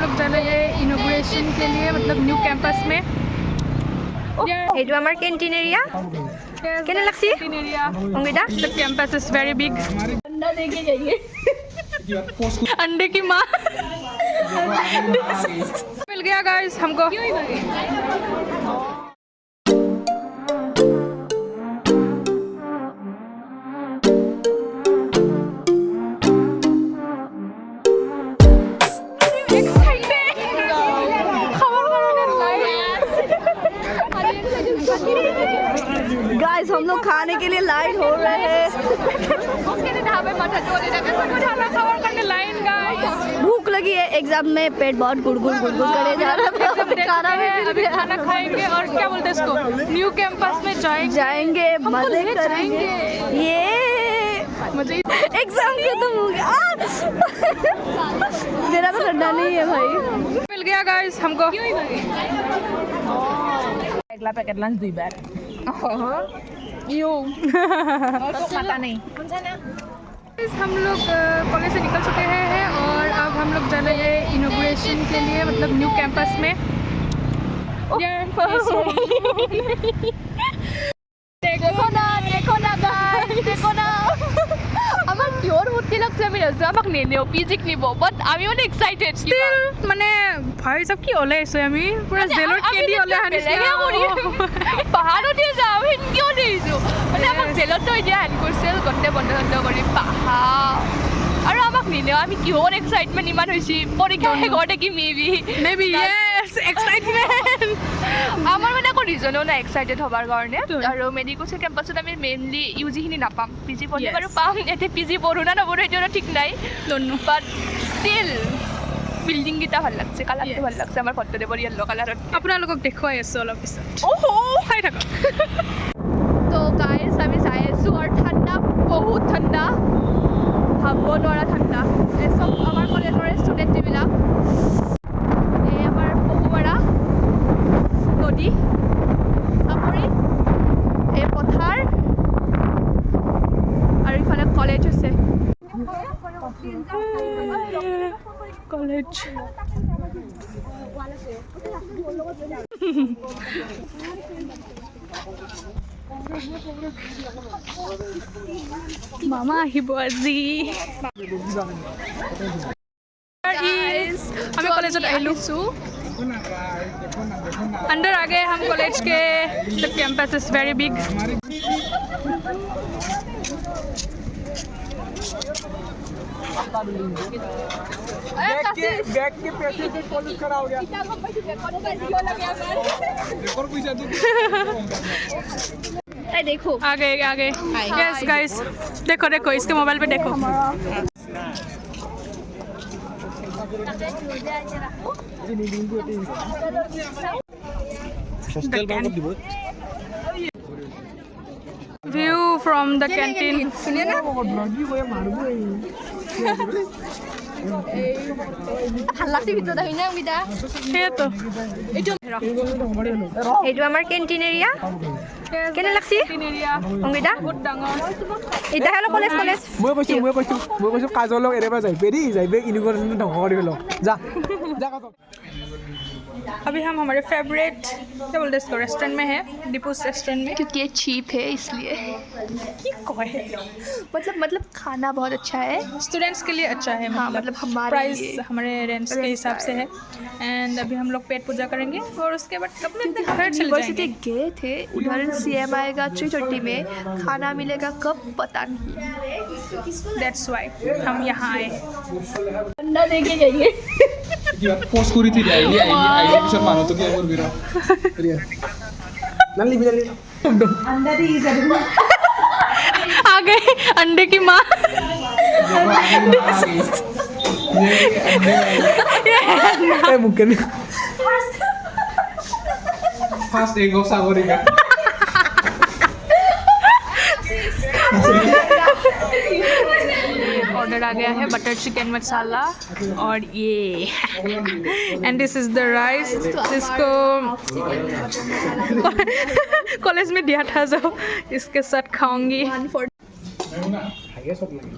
लोग जा रहे हैं इनॉग्रेशन के लिए, मतलब न्यू कैंपस में। এইটো আমাৰ কেন্টিন এৰিয়া কেনে লাগছি canteen area Angita the campus is very big. अंडा देके जाइए अंडे की माँ मिल गया गाइस हमको। गाइस हम लोग खाने के लिए लाइन हो रहे हैं। भूख लगी है, एग्जाम में पेट बहुत गुड़गुड़ करे जा रहा है। अभी खाना खाएंगे और क्या बोलते हैं इसको, न्यू कैंपस में जाएंगे मजे करेंगे। ये मजे एग्जाम खत्म हो गया। मेरा तो ठंडा नहीं है भाई। मिल गया गाइस हमको। अगला पैकेट लंच 2 बार पता नहीं। हम लोग कॉलेज से निकल चुके हैं और अब हम लोग जा रहे हैं इनॉग्रेशन के लिए, मतलब न्यू कैंपस में। देखो ना गाइस, देखो ना আমার কিয়র মূর্তি লাগছে আমি রাস্তা আমাক নেনেও পিজিক নিব বাট আমি মানে এক্সাইটেড স্টিল মানে ভাই সব কি ওলাই আছে আমি পুরা জেলৰ কেডি ওলাই আনিছে পাহাৰত দিয়ে যাম কিয় দিছো মানে আমাক জেলত তো এতিয়া আন কৰিছিল গতে বন্ধ কৰি পাহাৰ আৰু আমাক নিনেও আমি কিয়ৰ এক্সাইটমেন্ট ইমান হৈছি পৰীক্ষা ঘৰতে কি মেবি ইয়েস এক্সাইটমেন্ট আমার মানে কোনো রিজনও না এক্সাইটেড হবার কারণে। আৰু মেডিকেল কেম্পাছত আমি মেইনলি ইউজিখিনি নাপাম, পিজি পঢ়িলে বাৰু পাম। এতিয়া পিজি পঢ়ো না নপঢ়ো সেইটো ঠিক নাই বাট ষ্টিল বিল্ডিং কেইটা ভাল লাগছে, কালাৰটো ভাল লাগছে। আমাৰ ভট্টদেৱৰ য়েল্লো কালাৰত আপোনালোকক দেখুৱাই আছো অলপ পিছত। ওহো চাই থাকক। তো গাইজ আমি চাই আছো আৰু ঠাণ্ডা বহুত ঠাণ্ডা, ভাবিব নোৱাৰা ঠাণ্ডা। এই চব আমাৰ কলেজৰ ষ্টুডেণ্টবিলাক, এই আমাৰ পহুমৰা নদী, চাপৰি, এই পথাৰ আৰু ইফালে কলেজ আছে। কলেজ মামা আহিব আজি। আমি कॉलेज आइलू अंदर आ गए हम कॉलेज के। The campus is very big. Bag के पैसे से कॉलेज खड़ा हो गया। देखो आगे आगे यस गाइस देखो देखो इसके मोबाइल पे देखो। View from the canteen. সেইটো এইটো আমাৰ কেন্টিন এৰিয়া কেনে লাগছি অংগিতা বহুত ডাঙৰ। এটা হলো কলেজ মই কৈছো কাজলক এৰেবা যাই পেৰি যাইবে ইউনিভাৰ্চিটি ধ্বংস কৰি পেলাও। যা যা কাজল। अभी हम हमारे फेवरेट क्या बोलते हैं इसको रेस्टोरेंट में है, डिपूस रेस्टोरेंट में। क्योंकि ये चीप है इसलिए। मतलब खाना बहुत अच्छा है, स्टूडेंट्स के लिए अच्छा है। हाँ, मतलब हमारे प्राइस लिए। हमारे रेंट्स के हिसाब से है। एंड अभी हम लोग पेट पूजा करेंगे और उसके बाद अपने अपने घर चले यूनिवर्सिटी जाएंगे। गए थे उधर CM आएगा 3:30 में, खाना मिलेगा कब पता नहीं। दैट्स वाई हम यहाँ आए। अंडा देके जाइए পোস্ট কৰি থৈ দিয়া আইলি পিছত মানুহ তো কি কৰবি ৰ নালি বিনালি अंडा दी आ गए अंडे की माँ। ए मुके fast egg of Sagarika. Order आ गया है बटर चिकन मसाला और ये and this is the rice जिसको कॉलेज में दिया था जो इसके साथ खाऊंगी। खाइए सब लगे